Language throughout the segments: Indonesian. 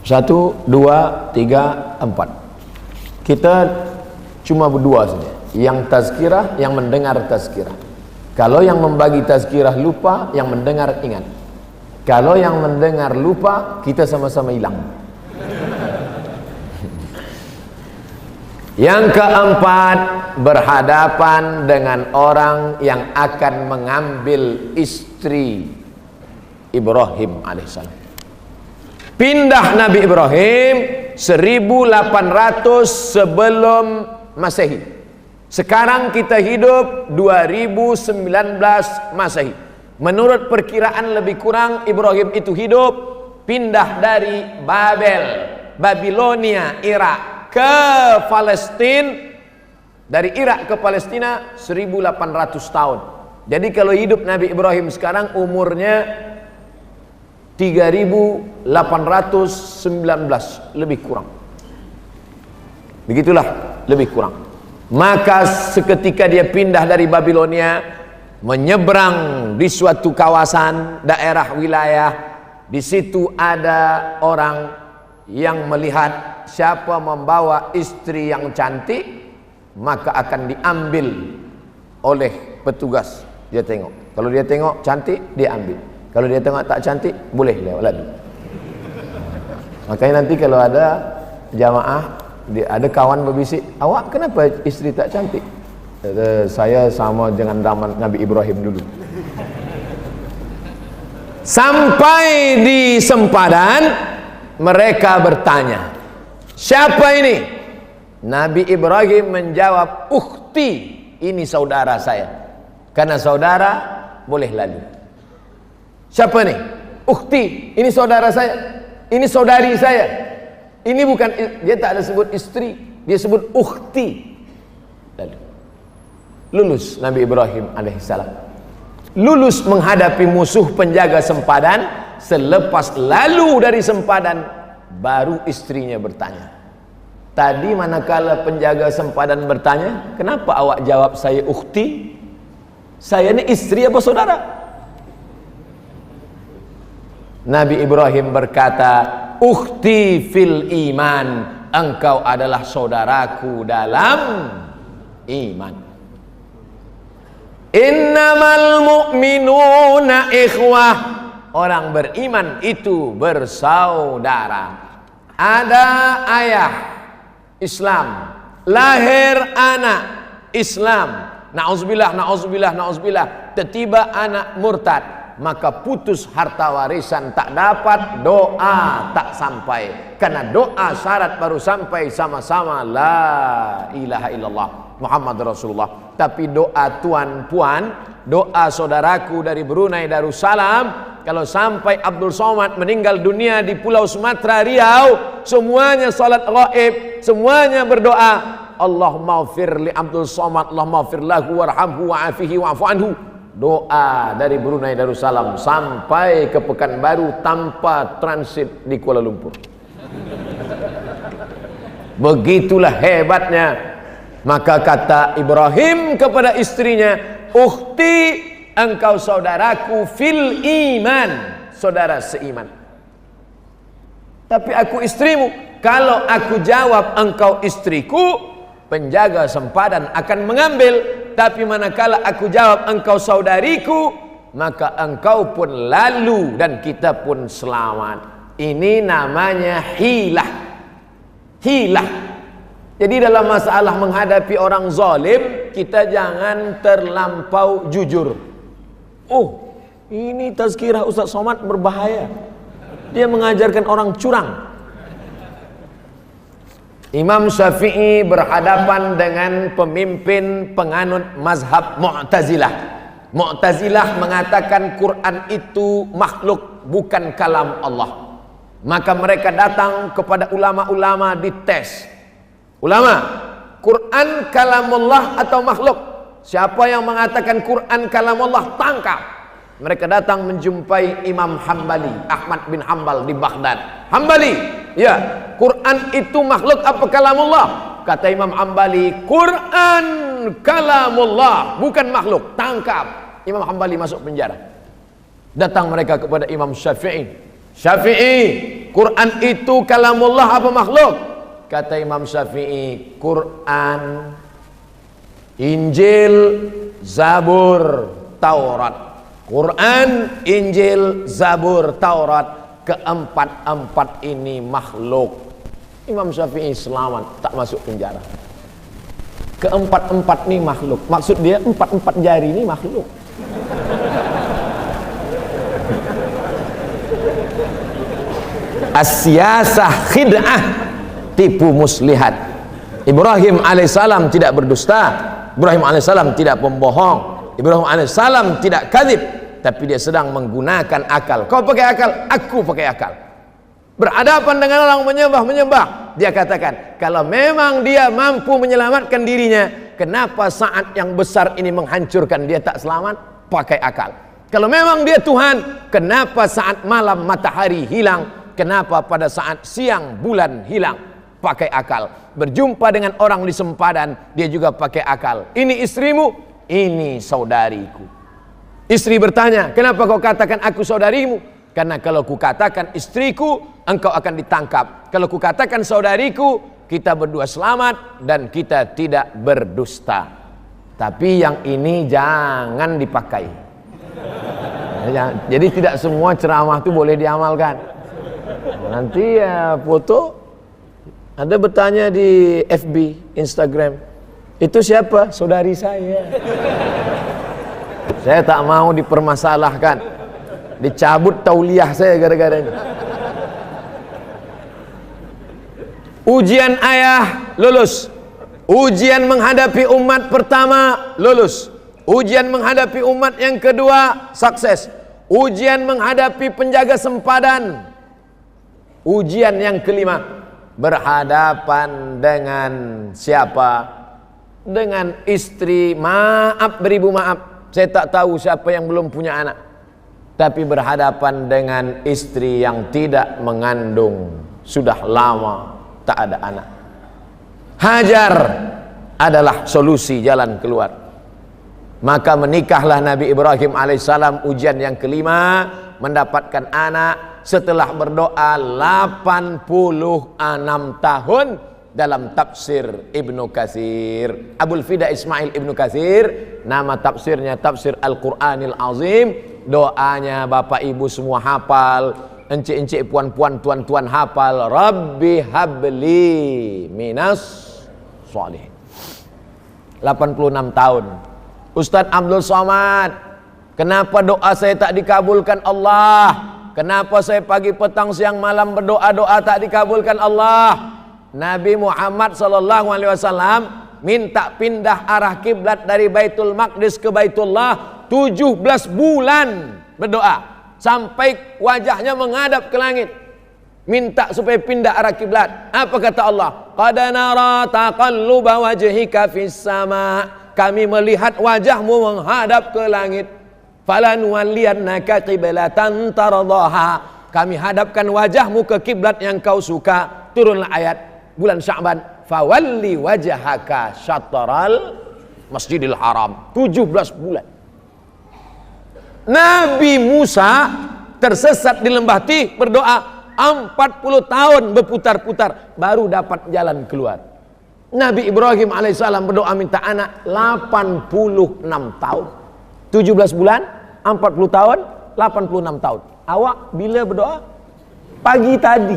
1, 2, 3, 4. Kita cuma berdua saja, yang tazkirah, yang mendengar tazkirah. Kalau yang membagi tazkirah lupa, yang mendengar ingat. Kalau yang mendengar lupa, kita sama-sama hilang. Yang keempat, berhadapan dengan orang yang akan mengambil istri Ibrahim alaihissalam. Pindah Nabi Ibrahim 1800 sebelum Masehi. Sekarang kita hidup 2019 Masehi. Menurut perkiraan lebih kurang Ibrahim itu hidup pindah dari Babilonia, Irak ke Palestina. Dari Irak ke Palestina 1800 tahun. Jadi kalau hidup Nabi Ibrahim sekarang umurnya 3819, lebih kurang. Begitulah, lebih kurang. Maka seketika dia pindah dari Babilonia, menyeberang di suatu kawasan daerah wilayah, di situ ada orang yang melihat siapa membawa istri yang cantik, maka akan diambil oleh petugas. Dia tengok, kalau dia tengok cantik, dia ambil. Kalau dia tengok tak cantik, boleh lewat lalu. Makanya nanti kalau ada jamaah, ada kawan berbisik, awak kenapa istri tak cantik? Saya sama dengan zaman Nabi Ibrahim dulu. Sampai di sempadan, mereka bertanya, siapa ini? Nabi Ibrahim menjawab, ukhti, ini saudara saya. Karena saudara boleh lalu. Siapa nih? Ukhti, ini saudara saya, ini saudari saya. Ini bukan, dia tak ada sebut istri, dia sebut ukhti. Lalu lulus Nabi Ibrahim alaihissalam, lulus menghadapi musuh penjaga sempadan. Selepas lalu dari sempadan, baru istrinya bertanya. Tadi manakala penjaga sempadan bertanya, kenapa awak jawab saya ukhti? Saya ini istri apa saudara? Nabi Ibrahim berkata, ukhti fil iman, engkau adalah saudaraku dalam iman. Innamal mu'minuna ikhwah, orang beriman itu bersaudara. Ada ayah Islam, lahir anak Islam, na'udzubillah, na'udzubillah, na'udzubillah, tiba anak murtad, maka putus harta warisan, tak dapat, doa tak sampai. Karena doa syarat baru sampai sama-sama la ilaha illallah Muhammad Rasulullah. Tapi doa tuan puan, doa saudaraku dari Brunei Darussalam, kalau sampai Abdul Somad meninggal dunia di Pulau Sumatera Riau, semuanya salat ghaib, semuanya berdoa, Allahumma ighfir li Abdul Somad, Allahumma ighfir lahu warhamhu wa'afihi wa'fu anhu. Doa dari Brunei Darussalam sampai ke Pekanbaru tanpa transit di Kuala Lumpur. Begitulah hebatnya. Maka kata Ibrahim kepada istrinya, ukhti, engkau saudaraku fil iman, saudara seiman. Tapi aku istrimu. Kalau aku jawab engkau istriku, penjaga sempadan akan mengambil. Tapi manakala aku jawab engkau saudariku, maka engkau pun lalu dan kita pun selamat. Ini namanya hilah. Hilah. Jadi dalam masalah menghadapi orang zalim, kita jangan terlampau jujur. Oh, ini tazkirah Ustaz Somad berbahaya. Dia mengajarkan orang curang. Imam Syafi'i berhadapan dengan pemimpin penganut mazhab Mu'tazilah. Mu'tazilah mengatakan Quran itu makhluk, bukan kalam Allah. Maka mereka datang kepada ulama-ulama dites. Ulama, Quran kalamullah atau makhluk? Siapa yang mengatakan Quran kalamullah, tangkap. Mereka datang menjumpai Imam Hambali, Ahmad bin Hambal di Baghdad. Hambali, ya, Quran itu makhluk apa kalamullah? Kata Imam Hambali, Quran kalamullah, bukan makhluk. Tangkap. Imam Hambali masuk penjara. Datang mereka kepada Imam Syafi'i. Syafi'i, Quran itu kalamullah apa makhluk? Kata Imam Syafi'i, Quran, Injil, Zabur, Taurat. Quran, Injil, Zabur, Taurat, keempat-empat ini makhluk. Imam Syafi'i selamat, tak masuk penjara. Keempat-empat ini makhluk. Maksud dia empat-empat jari ini makhluk. As-siyasah khid'ah, tipu muslihat. Ibrahim alaihissalam tidak berdusta, Ibrahim alaihissalam tidak pembohong, Ibrahim alaihissalam tidak kadzib, tapi dia sedang menggunakan akal. Kau pakai akal, aku pakai akal. Berhadapan dengan orang menyembah, dia katakan, kalau memang dia mampu menyelamatkan dirinya, kenapa saat yang besar ini menghancurkan dia tak selamat? Pakai akal. Kalau memang dia Tuhan, kenapa saat malam matahari hilang? Kenapa pada saat siang bulan hilang? Pakai akal. Berjumpa dengan orang di sempadan, dia juga pakai akal. Ini istrimu, ini saudariku. Istri bertanya, kenapa kau katakan aku saudarimu? Karena kalau ku katakan istriku, engkau akan ditangkap. Kalau ku katakan saudariku, kita berdua selamat dan kita tidak berdusta. Tapi yang ini jangan dipakai. Jadi tidak semua ceramah itu boleh diamalkan. Nanti ya foto, ada bertanya di FB, Instagram, itu siapa? Saudari saya. Saya tak mau dipermasalahkan, dicabut tauliah saya gara-gara ini. Ujian ayah lulus, ujian menghadapi umat pertama lulus, ujian menghadapi umat yang kedua sukses, ujian menghadapi penjaga sempadan, ujian yang kelima berhadapan dengan siapa? Dengan istri. Maaf beribu maaf, saya tak tahu siapa yang belum punya anak, tapi berhadapan dengan istri yang tidak mengandung, sudah lama tak ada anak. Hajar adalah solusi jalan keluar. Maka menikahlah Nabi Ibrahim alaihissalam, ujian yang kelima, mendapatkan anak setelah berdoa 86 tahun. Dalam tafsir Ibnu Katsir, Abul Fida Ismail Ibnu Katsir, nama tafsirnya tafsir Al-Quranil Azim. Doanya bapak ibu semua hafal, encik-encik puan-puan tuan-tuan hafal. Rabbi habli minas sholihin. 86 tahun. Ustadz Abdul Somad, kenapa doa saya tak dikabulkan Allah? Kenapa saya pagi petang siang malam berdoa-doa tak dikabulkan Allah? Nabi Muhammad SAW minta pindah arah kiblat dari Baitul Maqdis ke Baitullah 17 bulan berdoa sampai wajahnya menghadap ke langit, minta supaya pindah arah kiblat. Apa kata Allah? Qad nara taqalluba wajhika fis sama, kami melihat wajahmu menghadap ke langit. Falanuwalliyannaka qiblatan tardaha, kami hadapkan wajahmu ke kiblat yang kau suka. Turunlah ayat bulan Sya'ban, fawalli wajhaka syatral Masjidil Haram. 17 bulan. Nabi Musa tersesat di lembah Tih, berdoa 40 tahun berputar-putar baru dapat jalan keluar. Nabi Ibrahim alaihissalam berdoa minta anak 86 tahun. 17 bulan, 40 tahun, 86 tahun. Awak bila berdoa? Pagi tadi.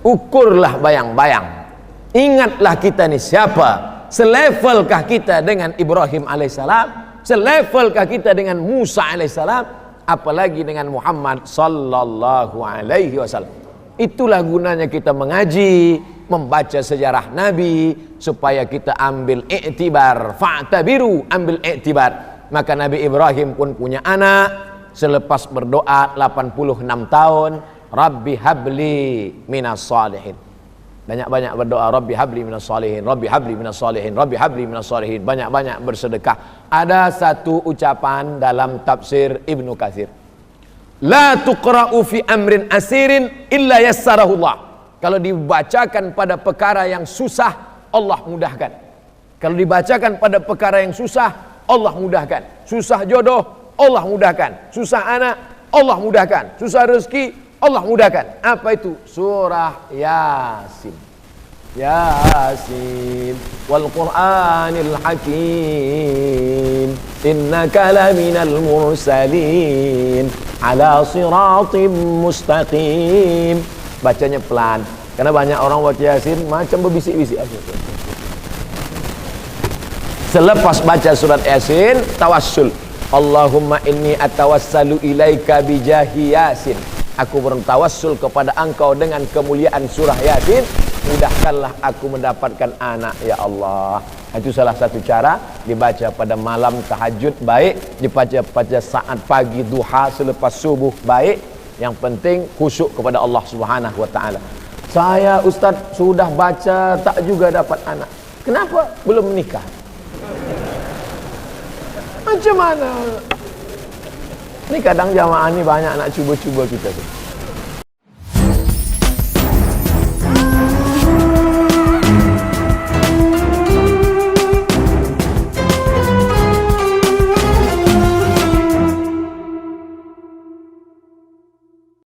Ukurlah bayang-bayang. Ingatlah kita ni siapa? Selevelkah kita dengan Ibrahim alaihissalam? Selevelkah kita dengan Musa alaihissalam? Apalagi dengan Muhammad sallallahu alaihi wasallam. Itulah gunanya kita mengaji, membaca sejarah Nabi, supaya kita ambil iktibar. Fa'tabiru, ambil iktibar. Maka Nabi Ibrahim pun punya anak selepas berdoa 86 tahun. Rabbi habli minas salihin. Banyak-banyak berdoa, Rabbi habli minas salihin, Rabbi habli minas salihin, Rabbi habli minas salihin. Banyak-banyak bersedekah. Ada satu ucapan dalam tafsir Ibnu Katsir, la tuqra'u fi amrin asirin illa yassarahullah. Kalau dibacakan pada perkara yang susah, Allah mudahkan. Kalau dibacakan pada perkara yang susah, Allah mudahkan. Susah jodoh, Allah mudahkan. Susah anak, Allah mudahkan. Susah rezeki, Allah mudahkan. Apa itu? Surah Yasin. Yasin wal Qur'anil Hakim innaka laminal mursalin ala siratim mustaqim. Bacanya pelan karena banyak orang baca Yasin macam berbisik-bisik aja. Selepas baca surat Yasin, tawassul. Allahumma inni atawassalu ilaika bijahi Yasin. Aku bertawassul kepada engkau dengan kemuliaan surah Yasin. Mudahkanlah aku mendapatkan anak ya Allah. Itu salah satu cara dibaca pada malam tahajud baik, dibaca pada saat pagi duha selepas subuh baik. Yang penting khusyuk kepada Allah Subhanahu wa taala. Saya Ustaz sudah baca tak juga dapat anak. Kenapa? Belum menikah. Macam mana? Ni kadang jamaah ni banyak nak cuba-cuba kita tu.